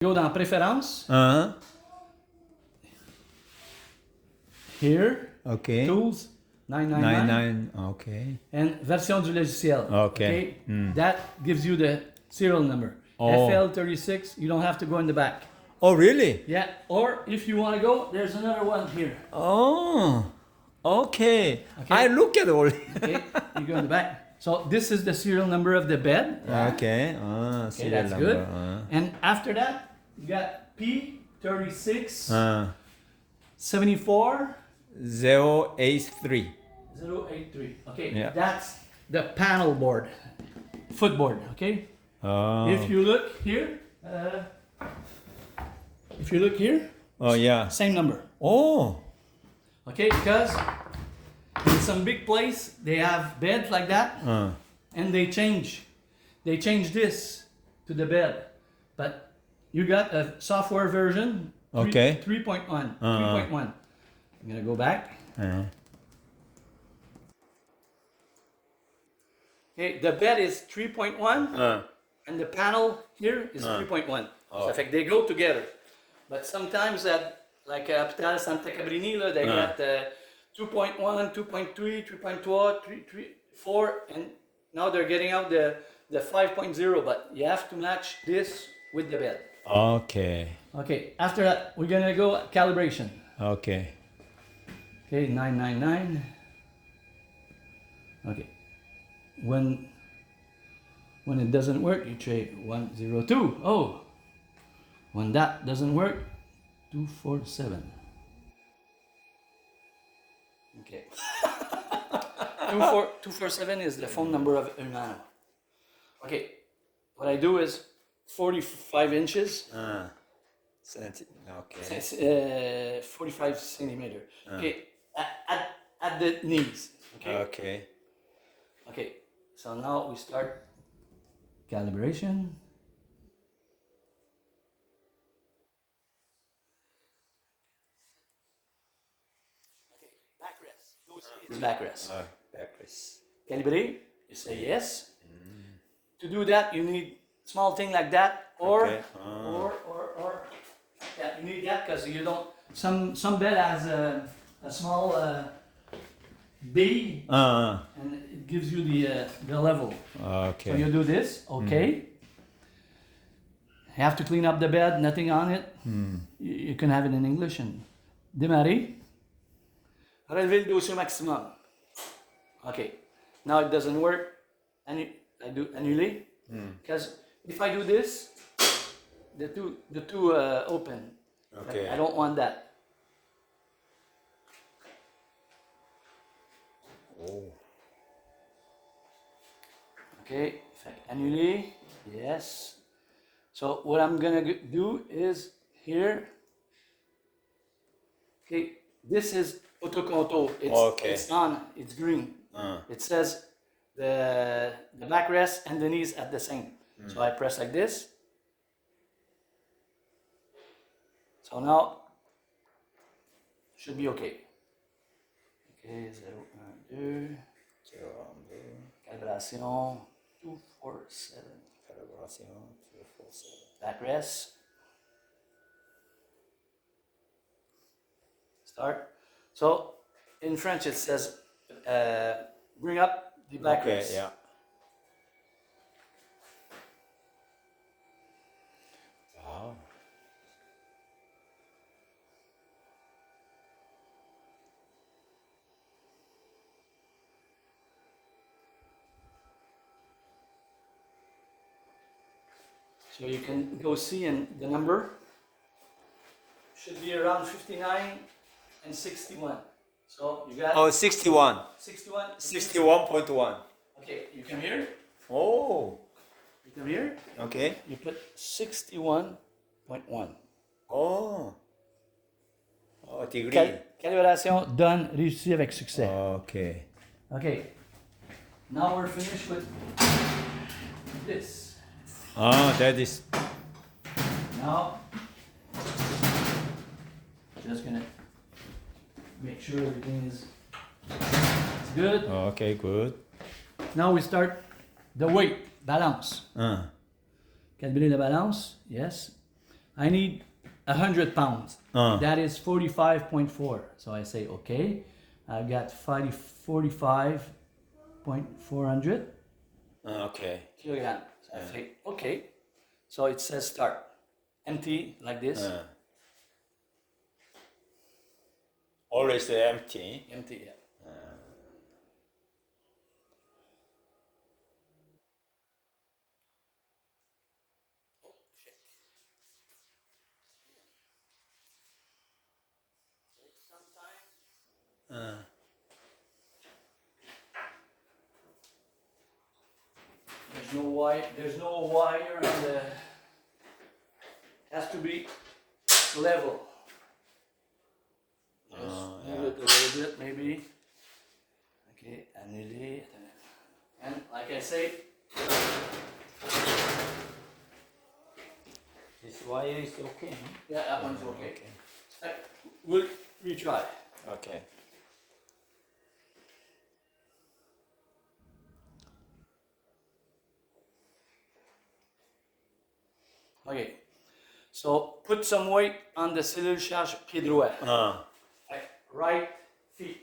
Go dans Préférences. Uh-huh. Here. Okay. Tools. 999. 99. Okay. And version du logiciel. Okay. That gives you the serial number. Oh. FL36, you don't have to go in the back. Oh, really? Yeah, or if you want to go, there's another one here. Oh. Okay. Okay. I look at all. Okay, you go in the back. So this is the serial number of the bed. Okay. Okay, Serial that's number. good. And after that, you got P36 74 083. 083. Okay, Yeah. that's the panel board, footboard. Okay. Oh. If you look here, Oh, yeah. same number. Oh. Okay, because in some big place they have beds like that, and they change this to the bed, but you got a software version. Okay. 3.1. 3.1. I'm gonna go back. Okay, the bed is 3.1, and the panel here is 3.1. So in fact, they go together. But sometimes at like Hospital Santa Cabrini, they got 2.1, 2.3, 3.2, 3, 4, and now they're getting out the 5.0. But you have to match this with the bed. Okay. Okay. After that, we're gonna go calibration. Okay. Okay, 999. Okay. When it doesn't work, you try 102. Oh. When that doesn't work, 247. Okay. 247 is the phone number of Umano. Okay. What I do is 45 inches. Okay. 45 centimeter. Okay. At the knees. Okay. Okay. Okay. So now we start calibration. Backrest. Backrest. Calibrate, you say yes. To do that, you need small thing like that, or Okay. yeah, you need that because you don't. Some bed has a small B, and it gives you the level. Okay. So you do this, okay. You have to clean up the bed, nothing on it. You can have it in English and démarrer. Relever le dossier maximum. Okay. Now it doesn't work. I do annuler. Because if I do this, the two open. Okay. I don't want that. Oh. Okay. If I annuler, yes. So what I'm gonna do is here. Okay. This is autocontrol. It's on. It's green. It says the backrest and the knees at the same. So I press like this. So now should be okay. Okay, 0, 1, 2. Calibration 247. Calibration 247. Backrest. Start. So in French it says bring up the backrest. Okay, yeah. Wow. So you can go see, and the number should be around 59 and 61. So you got 61. 61. 61.1. Okay, you come here. Oh. You come here. Okay. You put 61.1. Oh. Oh, degree. Calibration done, réussi avec succès. Okay. Okay. Now we're finished with this. That is. Now, just gonna make sure everything is good. Okay, good. Now we start the weight, balance. Calibrer la balance, yes. I need 100 pounds. That is 45.4. So I say, okay, I've got 45.400 Okay. kilograms. So I say, okay. So it says start. Empty like this. Always empty. Empty, yeah. There's no wire on the. Has to be level. Just move it a little bit, maybe. Okay, and like I say, This wire is okay. yeah, that one's okay. We'll retry. Okay. Okay, so put some weight on the cellule charge pied droit. Right feet.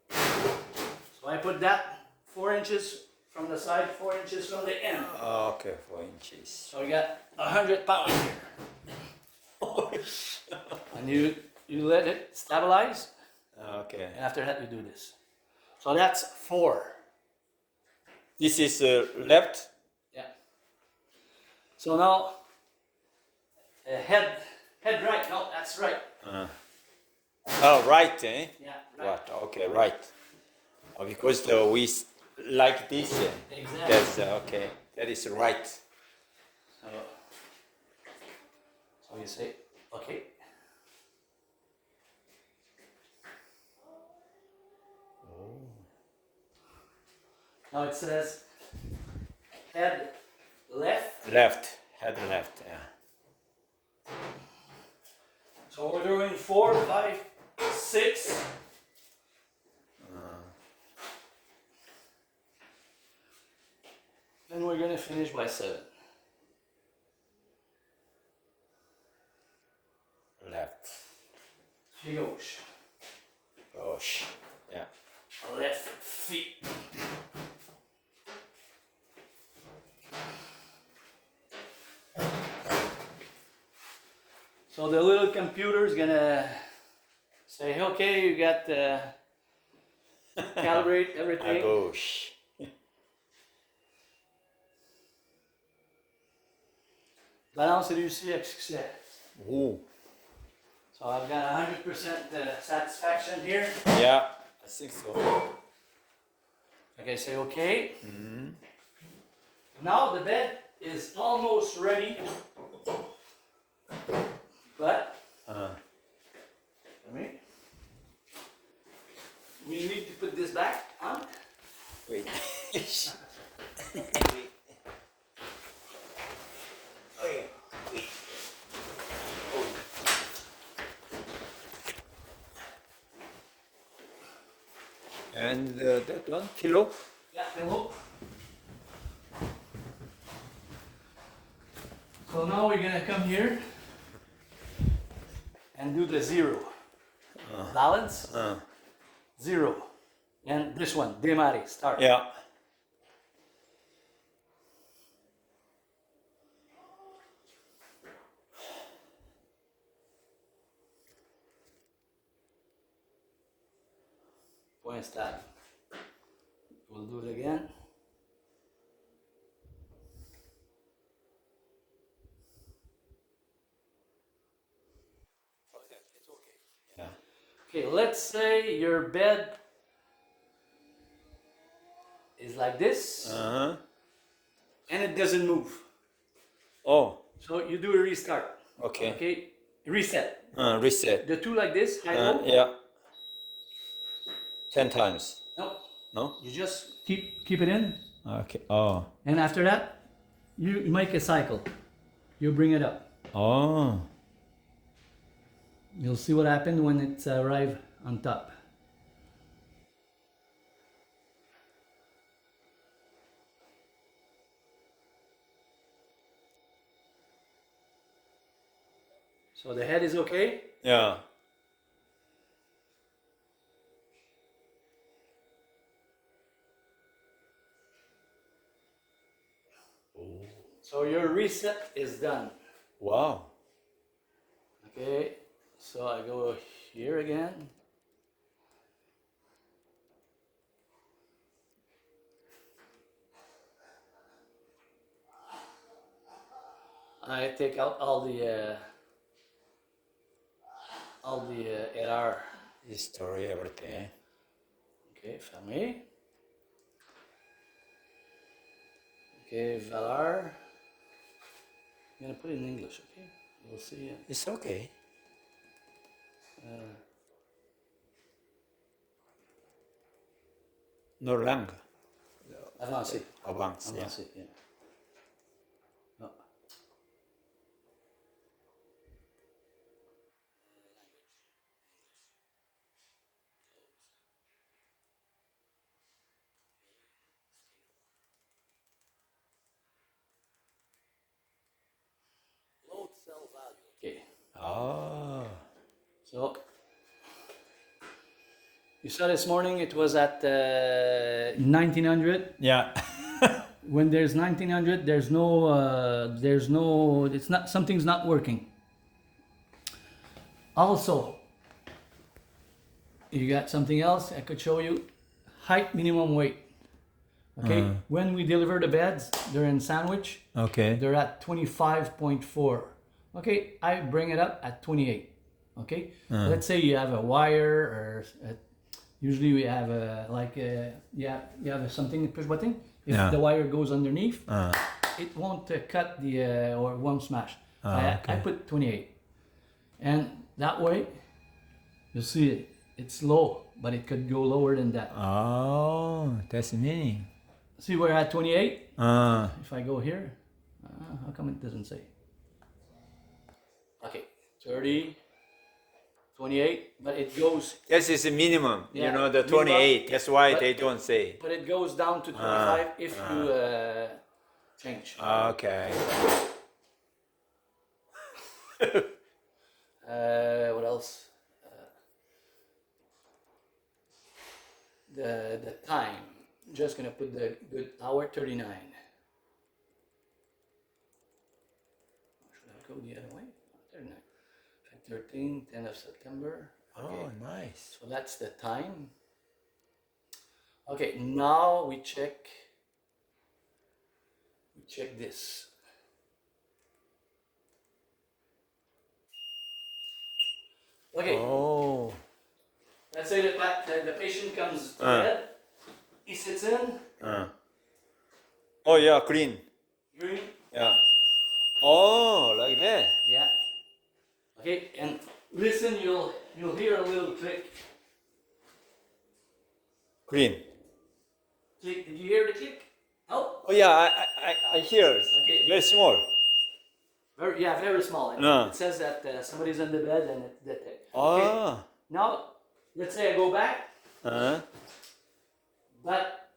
So I put that 4 inches from the side, 4 inches from the end. Okay, 4 inches. So we got 100 pounds here. And you let it stabilize, Okay. and after that you do this. So that's 4. This is left. Yeah. So now head right. No, that's right. Oh, right, eh? Yeah, right. Right. Okay, right. Oh, because we like this. Exactly. That's okay. That is right. So you say, okay. Now it says head left. Left. Head left. Yeah. So we're doing 4, 5, 6. Then we're gonna finish by 7. Left. Gauche. Gauche. Yeah. Left feet. So the little computer is gonna say, okay, you got calibrate À everything. gauche. Balance réussi avec succès. Ooh. So I've got 100% satisfaction here. Yeah, I think so. Like I say, okay. Now the bed is almost ready, but we need to put this back on. Wait. And that one, pillow. Yeah, hello. So now we're gonna come here and do the 0. Balance. 0. And this one, démarrer, start. Yeah. Point start. We'll do it again. It's okay. Yeah. Okay, let's say your bed is like this Uh-huh. and it doesn't move. Oh, So you do a restart. okay. Okay, reset. Reset. The 2 like this, high low. Yeah. 10 times. No, No? you just keep it in, Okay. Oh. and after that, you make a cycle. You bring it up. Oh. You'll see what happened when it's arrive on top. So the head is okay. Yeah. So your reset is done. Wow. Okay, so I go here again. I take out all the error. History, everything. Okay, fermé. Okay, Valar. I'm gonna put it in English, okay? We'll see. It's okay. No lang. Avancé. Avance, yeah. Avancé, yeah. No. Load cell value. Okay. Ah. So you saw this morning it was at 1900. Yeah. When there's 1900, there's no, it's not, something's not working. Also, you got something else I could show you. Height, minimum weight. Okay, when we deliver the beds, they're in sandwich. Okay. They're at 25.4. Okay, I bring it up at 28. Okay, let's say you have a wire or usually we have you have something push button. If Yeah. the wire goes underneath, it won't cut the or won't smash. So I okay. put 28, and that way you'll see it's low, but it could go lower than that. Oh, that's the meaning. See, we're at 28. Ah. If I go here, how come it doesn't say? Okay, 30, 28, but it goes, This is the minimum. Yeah, You know, the minimum. 28. That's why But- they don't say. but it goes down to 25 if you change. Okay. What else? The time. Just gonna put the good hour 39. Should I go the other way? 39. 13, 10 of September. Okay. Oh, nice. So that's the time. Okay, now we check this. Okay, Oh. let's say the patient comes to bed, he sits in, Oh, yeah, clean. green, Yeah. Oh, like that. yeah. Okay, and listen, you'll hear a little click. Clean. Click. Did you hear the click? Oh, Oh, yeah, I hear. Okay. Very small. very small. No. It says that somebody's on the bed and it detects. Ah. Now, let's say I go back, but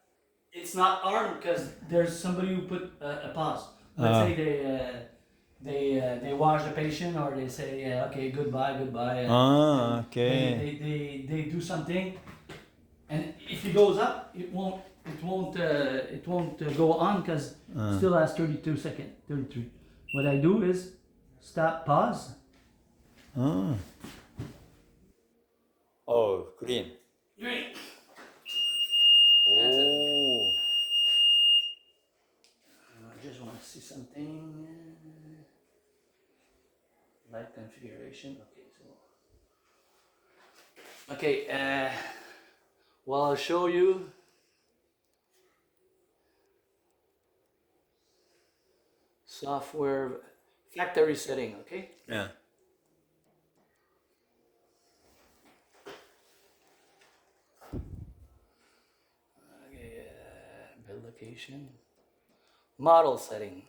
it's not armed because there's somebody who put a pause. Let's say they wash the patient or they say okay, goodbye. And Okay. they do something, and if he goes up, it won't go on because it still has 32 seconds, 33. What I do is stop, pause. Oh, clean. Green. Oh. I just want to see something. Light configuration. Okay, well, I'll show you. Software factory setting. Okay. Yeah. Okay, build location. Model setting.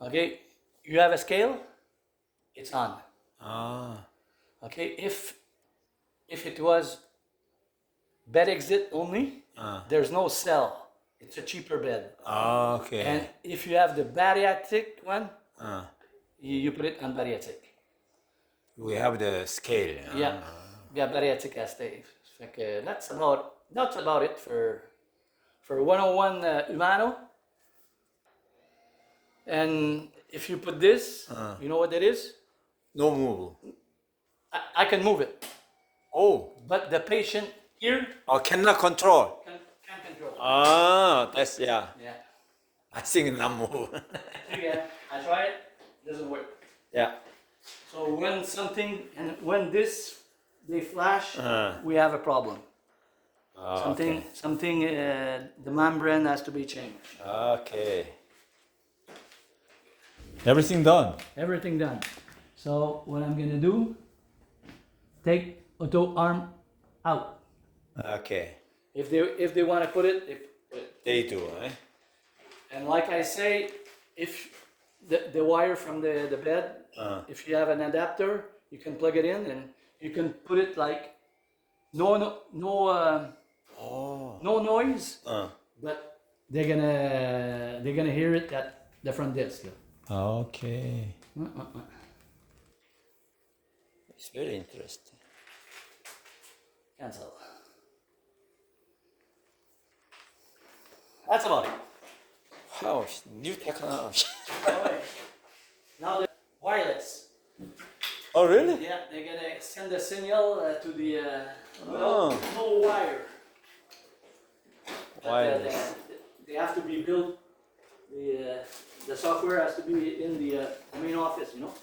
Okay, you have a scale, it's on. Okay, if it was bed exit only, there's no cell. It's a cheaper bed. Okay. And if you have the bariatric one, you put it on bariatric. We have the scale. Yeah, yeah, bariatric acetate. Fait que that's about it for 101 Umano. And if you put this, you know what that is? No move. I can move it, Oh, but the patient here cannot control. can't control it. That's yeah. Yeah. I think not move. Yeah, I try it, doesn't work. Yeah. So when they flash, we have a problem. Okay. The membrane has to be changed. Okay. Everything done. Everything done. So what I'm gonna do, take auto arm out. Okay. If they want to put it, they put it. They do, eh? And like I say, if the wire from the bed, if you have an adapter, you can plug it in and you can put it like no noise, but they're gonna hear it at the front desk. Okay. It's very interesting. Cancel. That's about it. Wow, new technology. Now the wireless. Oh, really? Yeah, they're gonna send a signal to the Oh. no wire. But, Wireless. they have to be built. The software has to be in the main office, you know.